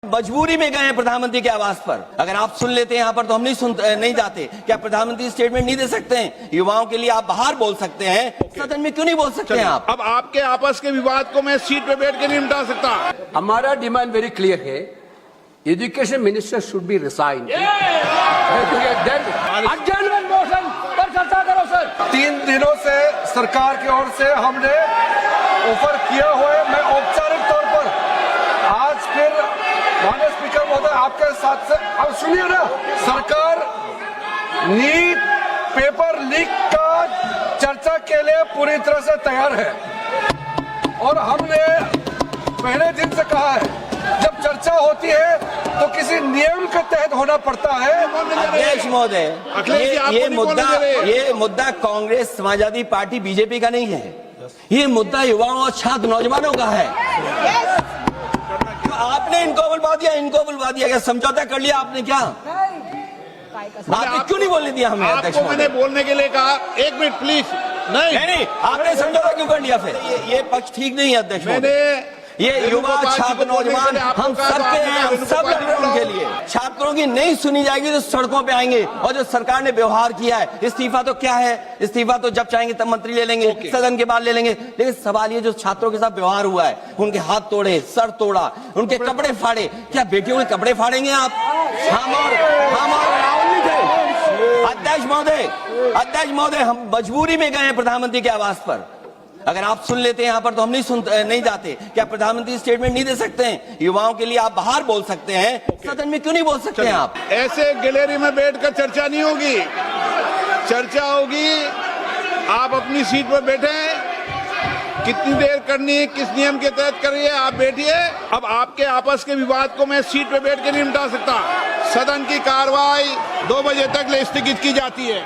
मजबूरी में गए हैं प्रधानमंत्री के आवास पर। अगर आप सुन लेते हैं यहाँ पर तो हम नहीं जाते। क्या प्रधानमंत्री स्टेटमेंट नहीं दे सकते हैं? युवाओं के लिए आप बाहर बोल सकते हैं, सदन में क्यों नहीं बोल सकते हैं आप? अब आपके आपस के विवाद को मैं सीट पे बैठ के नहीं मिटा सकता। हमारा डिमांड वेरी क्लियर है, education minister should be resign. Motion पर चर्चा करो सर। 3 दिनों से सरकार की ओर से हमने ऑफर किया हुआ है। मैं औपचारिक तौर पर आज फिर माननीय स्पीकर महोदय आपके साथ से अब सुनिए ना, सरकार नीट पेपर लीक का चर्चा के लिए पूरी तरह से तैयार है और हमने पहले दिन से कहा है जब चर्चा होती है तो किसी नियम के तहत होना पड़ता है। अध्यक्ष महोदय, ये मुद्दा कांग्रेस, समाजवादी पार्टी, बीजेपी का नहीं है। ये मुद्दा युवाओं और छात्र नौजवानों का है। आपने इनको बुलवा दिया, क्या समझौता कर लिया आपने? क्या आपने क्यों नहीं बोलने दिया हमें? आपको मैंने बोलने के लिए कहा, 1 मिनट प्लीज। नहीं, आपने समझौता क्यों कर लिया? फिर ये पक्ष ठीक नहीं है अध्यक्ष। मैंने ये युवा छात्र नौजवान हम सब के हैं, हम सब लड़ रहे हैं उनके लिए। छात्रों की नहीं सुनी जाएगी तो सड़कों पे आएंगे। और जो सरकार ने व्यवहार किया है, इस्तीफा तो क्या है? इस्तीफा तो जब चाहेंगे तब मंत्री ले लेंगे, सदन के बाद ले लेंगे। लेकिन सवाल ये जो छात्रों के साथ व्यवहार हुआ है, उनके हाथ तोड़े, सर तोड़ा, उनके कपड़े फाड़े, क्या बेटियों के कपड़े फाड़ेंगे आप? हम और राहुल नहीं थे। अध्यक्ष महोदय, हम मजबूरी में गए हैं प्रधानमंत्री के आवास पर। अगर आप सुन लेते हैं यहाँ पर तो हम नहीं जाते। क्या प्रधानमंत्री स्टेटमेंट नहीं दे सकते हैं? युवाओं के लिए आप बाहर बोल सकते हैं, सदन में क्यों नहीं बोल सकते हैं आप? ऐसे गैलरी में बैठकर चर्चा नहीं होगी। चर्चा होगी, आप अपनी सीट पर बैठे, कितनी देर करनी है, किस नियम के तहत करिए, आप बैठिए। अब आपके आपस के विवाद को मैं सीट पे बैठ के नहीं मिटा सकता। सदन की कार्रवाई 2 बजे तक स्थगित की जाती है।